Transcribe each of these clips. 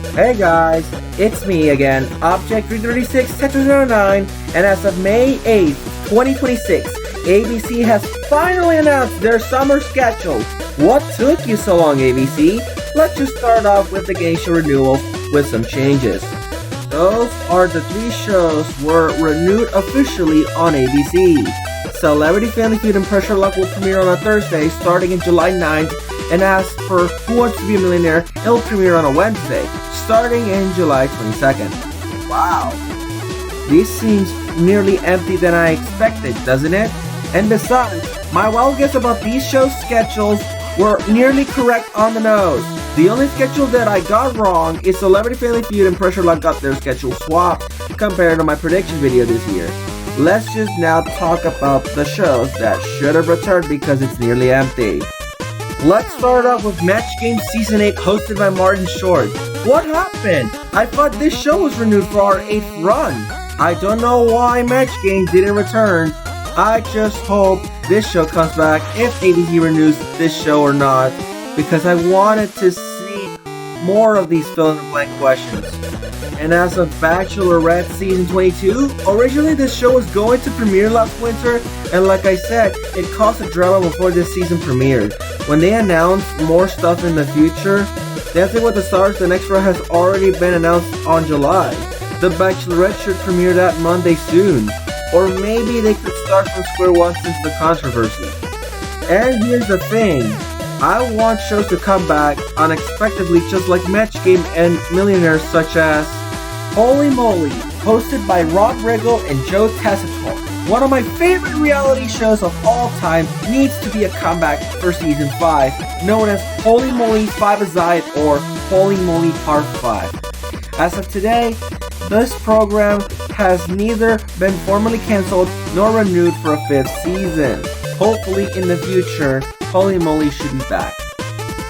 Hey guys, it's me again, Object 336 Tetris09, and as of May 8th, 2026, ABC has finally announced their summer schedule. What took you so long, ABC? Let's just start off with the game show renewal with some changes. Those are the three shows were renewed officially on ABC. Celebrity Family Feud and Pressure Luck will premiere on a Thursday starting in July 9th, and as for Who Wants to Be a Millionaire, it will premiere on a Wednesday starting in July 22nd. Wow. This seems nearly empty than I expected, doesn't it? And besides, my wild guess about these shows' schedules were nearly correct on the nose. The only schedule that I got wrong is Celebrity Family Feud and Pressure Luck got their schedule swapped compared to my prediction video this year. Let's just now talk about the shows that should have returned because it's nearly empty. Let's start off with Match Game Season 8 hosted by Martin Short. What happened? I thought this show was renewed for our 8th run. I don't know why Match Game didn't return. I just hope this show comes back if ABC renews this show or not, because I wanted to see more of these fill-in-the-blank questions. And as of Bachelorette Season 22, originally this show was going to premiere last winter, and like I said, it caused a drama before this season premiered. When they announced more stuff in the future, Dancing with the Stars, the next round has already been announced on July. The Bachelorette should premiere that Monday soon. Or maybe they could start from square one since the controversy. And here's the thing, I want shows to come back unexpectedly just like Match Game and Millionaire, such as Holy Moly, hosted by Rob Riggle and Joe Tessitore. One of my favorite reality shows of all time needs to be a comeback for Season 5, known as Holy Moly 5-A-Side or Holy Moly Part 5. As of today, this program has neither been formally cancelled nor renewed for a 5th season. Hopefully in the future, Holy Moly should be back.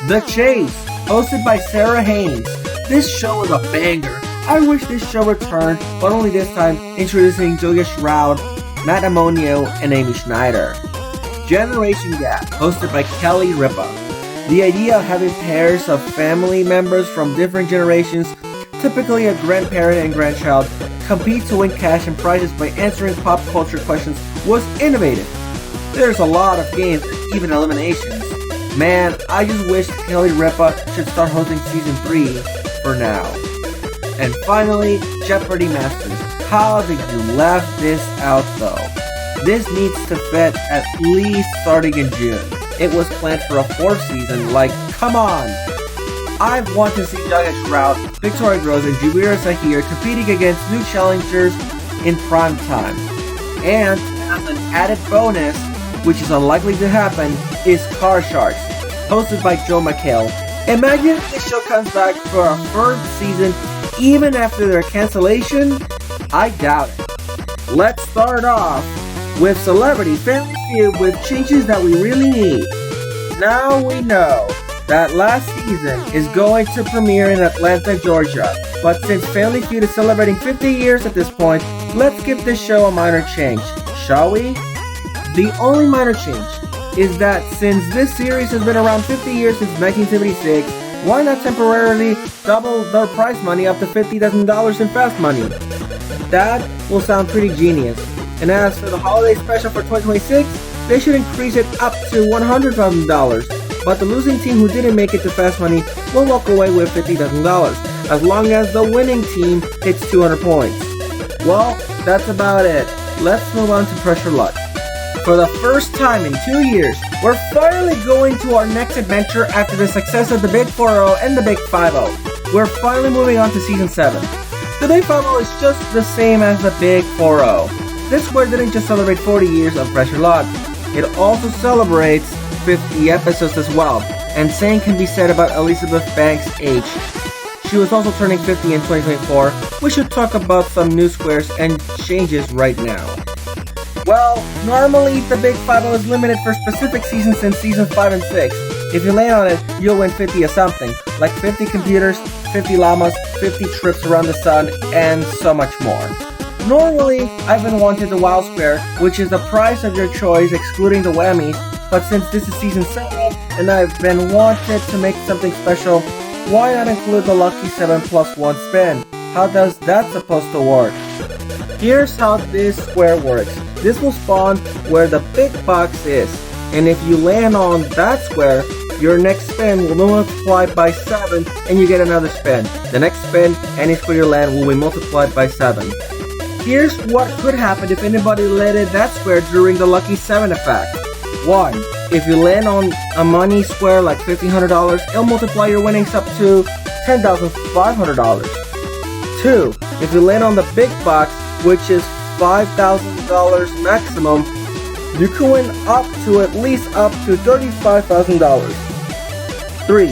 The Chase, hosted by Sarah Haynes. This show is a banger. I wish this show returned, but only this time introducing Julia Shroud, Matt Amonio, and Amy Schneider. Generation Gap, hosted by Kelly Ripa. The idea of having pairs of family members from different generations, typically a grandparent and grandchild, compete to win cash and prizes by answering pop culture questions was innovative. There's a lot of games and even eliminations. Man, I just wish Kelly Ripa should start hosting Season 3 for now. And finally, Jeopardy Masters. How did you left this out though? This needs to fit at least starting in June. It was planned for a 4th season, like, come on! I want to see Julia Shroud, Victoria Gross, and Jubira Sahir competing against new challengers in prime time. And as an added bonus, which is unlikely to happen, is Car Sharks, hosted by Joe McHale. Imagine if this show comes back for a 3rd season even after their cancellation? I doubt it. Let's start off with Celebrity Family Feud with changes that we really need. Now we know that last season is going to premiere in Atlanta, Georgia, but since Family Feud is celebrating 50 years at this point, let's give this show a minor change, shall we? The only minor change is that since this series has been around 50 years since 1976, why not temporarily double their prize money up to $50,000 in fast money? That will sound pretty genius. And as for the holiday special for 2026, they should increase it up to $100,000. But the losing team who didn't make it to fast money will walk away with $50,000, as long as the winning team hits 200 points. Well, that's about it. Let's move on to Pressure Luck. For the first time in 2 years, we're finally going to our next adventure after the success of the Big 4-0 and the Big 5-0. We're finally moving on to Season 7. The Big 5-0 is just the same as the Big 4-0. This square didn't just celebrate 40 years of Pressure Luck, it also celebrates 50 episodes as well, and same can be said about Elizabeth Banks' age. She was also turning 50 in 2024. We should talk about some new squares and changes right now. Well, normally the Big 5-0 is limited for specific seasons since Season 5 and 6. If you land on it, you'll win 50 of something, like 50 computers, 50 llamas, 50 trips around the sun, and so much more. Normally, I've been wanted the Wow Square, which is the prize of your choice excluding the whammies, but since this is Season 7, and I've been wanted to make something special, why not include the lucky 7 plus 1 spin? How does that supposed to work? Here's how this square works. This will spawn where the big box is, and if you land on that square, your next spin will be multiplied by 7 and you get another spin. The next spin, any square you land will be multiplied by 7. Here's what could happen if anybody landed that square during the lucky 7 effect. 1. If you land on a money square like $1,500, it'll multiply your winnings up to $10,500. 2. If you land on the big box, which is $5,000 maximum, you can win up to at least up to $35,000. 3.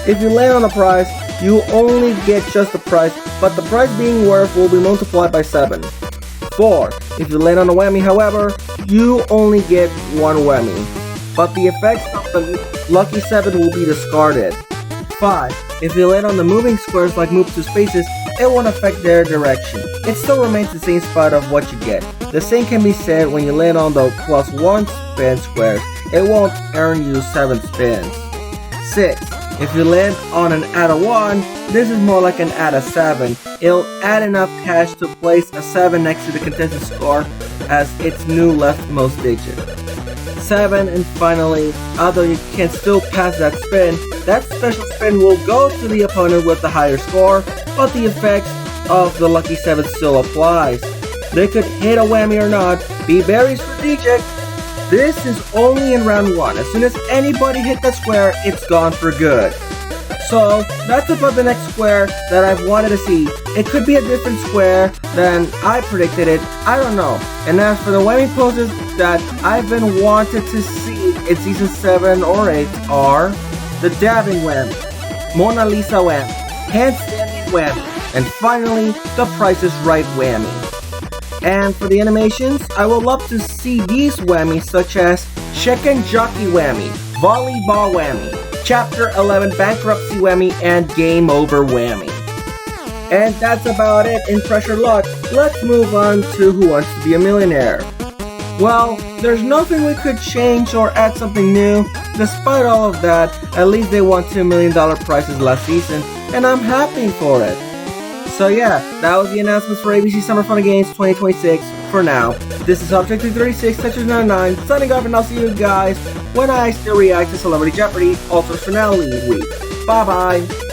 If you land on the prize, you only get just the prize, but the prize being worth will be multiplied by 7. 4. If you land on a whammy, however, you only get one whammy, but the effects of the lucky 7 will be discarded. 5. If you land on the moving squares like move to spaces, it won't affect their direction. It still remains the same spot of what you get. The same can be said when you land on the plus 1 spin squares. It won't earn you 7 spins. 6. If you land on an add a 1, this is more like an add a 7. It'll add enough cash to place a 7 next to the contestant score as its new leftmost digit. 7, and finally, although you can still pass that spin, that special spin will go to the opponent with the higher score, but the effects of the lucky 7 still applies. They could hit a whammy or not. Be very strategic. This is only in round 1. As soon as anybody hit that square, it's gone for good. So, that's about the next square that I've wanted to see. It could be a different square than I predicted it, I don't know. And as for the whammy poses that I've been wanted to see in season 7 or 8 are the dabbing whammy, Mona Lisa whammy, handstanding whammy, and finally, the Price is Right whammy. And for the animations, I would love to see these whammies such as Chicken Jockey whammy, Volleyball whammy, Chapter 11 Bankruptcy whammy, and Game Over whammy. And that's about it in Pressure Luck. Let's move on to Who Wants to Be a Millionaire. Well, there's nothing we could change or add something new. Despite all of that, at least they won $2 million prizes last season, and I'm happy for it. So yeah, that was the announcements for ABC Summer Fun Games 2026 for now. This is Object 336, Tetris 99, signing off, and I'll see you guys when I still react to Celebrity Jeopardy! Ultra's finale week. Bye bye!